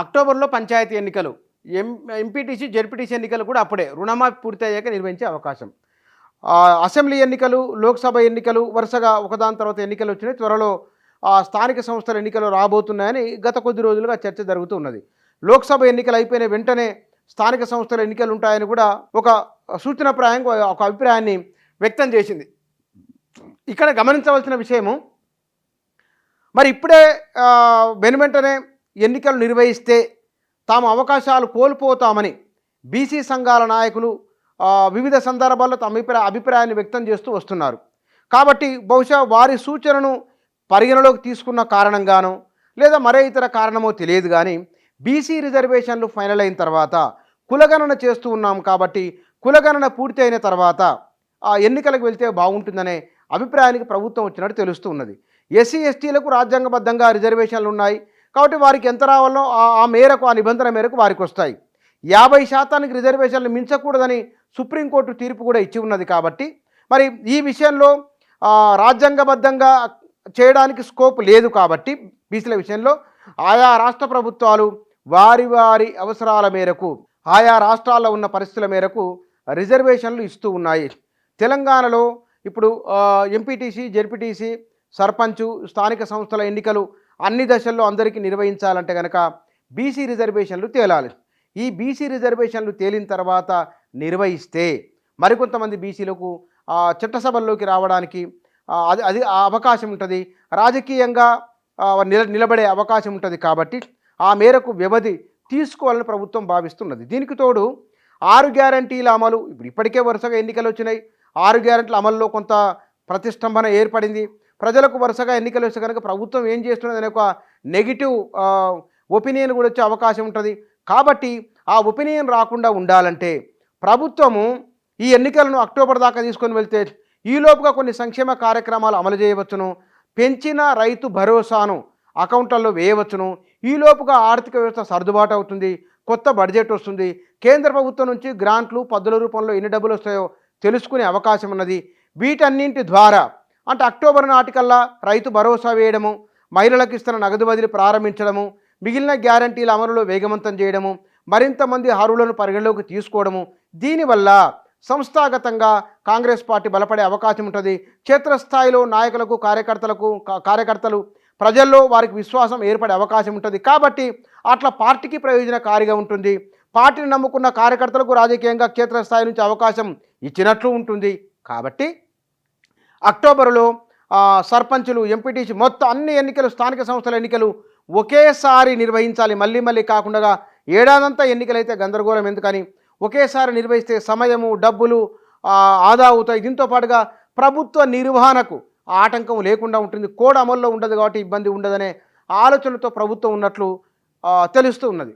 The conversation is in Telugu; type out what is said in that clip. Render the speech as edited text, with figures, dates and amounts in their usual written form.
అక్టోబర్లో పంచాయతీ ఎన్నికలు, ఎం ఎంపీటీసీ, జెడ్పీటీసీ ఎన్నికలు కూడా అప్పుడే రుణమాఫీ పూర్తయ్యాక నిర్వహించే అవకాశం. అసెంబ్లీ ఎన్నికలు, లోక్సభ ఎన్నికలు వరుసగా ఒకదాని తర్వాత ఎన్నికలు వచ్చినాయి. త్వరలో స్థానిక సంస్థల ఎన్నికలు రాబోతున్నాయని గత కొద్ది రోజులుగా చర్చ జరుగుతూ ఉన్నది. లోక్సభ ఎన్నికలు అయిపోయిన వెంటనే స్థానిక సంస్థల ఎన్నికలు ఉంటాయని కూడా ఒక సూచనప్రాయంగా ఒక అభిప్రాయాన్ని వ్యక్తం చేసింది. ఇక్కడ గమనించవలసిన విషయము, మరి ఇప్పుడే వెనువెంటనే ఎన్నికలు నిర్వహిస్తే తాము అవకాశాలు కోల్పోతామని బీసీ సంఘాల నాయకులు వివిధ సందర్భాల్లో తమ అభిప్రాయాన్ని వ్యక్తం చేస్తూ వస్తున్నారు. కాబట్టి బహుశా వారి సూచనను పరిగణలోకి తీసుకున్న కారణంగానో లేదా మరే ఇతర కారణమో తెలియదు, కానీ బీసీ రిజర్వేషన్లు ఫైనల్ అయిన తర్వాత కులగణన చేస్తూ ఉన్నాం కాబట్టి కులగణన పూర్తి అయిన తర్వాత ఆ ఎన్నికలకు వెళ్తే బాగుంటుందనే అభిప్రాయానికి ప్రభుత్వం వచ్చినట్టు తెలుస్తూ ఉన్నది. ఎస్సీ ఎస్టీలకు రాజ్యాంగబద్ధంగా రిజర్వేషన్లు ఉన్నాయి కాబట్టి వారికి ఎంత రావాలో ఆ మేరకు, ఆ నిబంధన మేరకు వారికి వస్తాయి. 50% రిజర్వేషన్లు మించకూడదని సుప్రీంకోర్టు తీర్పు కూడా ఇచ్చి ఉన్నది. కాబట్టి మరి ఈ విషయంలో రాజ్యాంగబద్ధంగా చేయడానికి స్కోప్ లేదు. కాబట్టి బీసీల విషయంలో ఆయా రాష్ట్ర ప్రభుత్వాలు వారి వారి అవసరాల మేరకు, ఆయా రాష్ట్రాల్లో ఉన్న పరిస్థితుల మేరకు రిజర్వేషన్లు ఇస్తూ ఉన్నాయి. తెలంగాణలో ఇప్పుడు ఎంపీటీసీ, జెడ్పీటీసీ, సర్పంచు, స్థానిక సంస్థల ఎన్నికలు అన్ని దశల్లో అందరికీ నిర్వహించాలంటే కనుక బీసీ రిజర్వేషన్లు తేలాలి. ఈ బీసీ రిజర్వేషన్లు తేలిన తర్వాత నిర్వహిస్తే మరికొంతమంది బీసీలకు చట్టసభల్లోకి రావడానికి అది అవకాశం ఉంటుంది, రాజకీయంగా నిలబడే అవకాశం ఉంటుంది. కాబట్టి ఆ మేరకు వ్యవధి తీసుకోవాలని ప్రభుత్వం భావిస్తున్నది. దీనికి తోడు 6 గ్యారంటీల అమలు, ఇప్పటికే వరుసగా ఎన్నికలు వచ్చినాయి. 6 గ్యారంటీల అమల్లో కొంత ప్రతిష్టంభన ఏర్పడింది. ప్రజలకు వరుసగా ఎన్నికలు వస్తే కనుక ప్రభుత్వం ఏం చేస్తున్నది అనే ఒక నెగిటివ్ ఒపీనియన్ కూడా వచ్చే అవకాశం ఉంటుంది. కాబట్టి ఆ ఒపీనియన్ రాకుండా ఉండాలంటే ప్రభుత్వము ఈ ఎన్నికలను అక్టోబర్ దాకా తీసుకొని వెళ్తే ఈలోపుగా కొన్ని సంక్షేమ కార్యక్రమాలు అమలు చేయవచ్చును, పెంచిన రైతు భరోసాను అకౌంట్లలో వేయవచ్చును, ఈలోపుగా ఆర్థిక వ్యవస్థ సర్దుబాటు అవుతుంది, కొత్త బడ్జెట్ వస్తుంది, కేంద్ర ప్రభుత్వం నుంచి గ్రాంట్లు పద్దుల రూపంలో ఎన్ని డబ్బులు వస్తాయో తెలుసుకునే అవకాశం ఉన్నది. వీటన్నింటి ద్వారా అంటే అక్టోబర్ నాటికల్లా రైతు భరోసా వేయడము, మహిళలకు ఇస్తున్న నగదు బదిలీ ప్రారంభించడము, మిగిలిన గ్యారంటీల అమలులో వేగవంతం చేయడము, మరింత మంది అర్హులను పరిగణలోకి తీసుకోవడము, దీనివల్ల సంస్థాగతంగా కాంగ్రెస్ పార్టీ బలపడే అవకాశం ఉంటుంది. క్షేత్రస్థాయిలో నాయకులకు, కార్యకర్తలు ప్రజల్లో వారికి విశ్వాసం ఏర్పడే అవకాశం ఉంటుంది. కాబట్టి అట్లా పార్టీకి ప్రయోజనకారిగా ఉంటుంది. పార్టీని నమ్ముకున్న కార్యకర్తలకు రాజకీయంగా క్షేత్రస్థాయి నుంచి అవకాశం ఇచ్చినట్లు ఉంటుంది. కాబట్టి అక్టోబరులో సర్పంచులు, ఎంపీటీసీ మొత్తం అన్ని ఎన్నికలు, స్థానిక సంస్థల ఎన్నికలు ఒకేసారి నిర్వహించాలి. మళ్ళీ కాకుండా ఏడాదంతా ఎన్నికలైతే గందరగోళం ఎందుకని ఒకేసారి నిర్వహిస్తే సమయము, డబ్బులు ఆదా అవుతాయి. దీంతో పాటుగా ప్రభుత్వ నిర్వహణకు ఆటంకం లేకుండా ఉంటుంది. కోడ్ అమల్లో ఉండదు కాబట్టి ఇబ్బంది ఉండదనే ఆలోచనతో ప్రభుత్వం ఉన్నట్లు తెలుస్తూ ఉన్నది.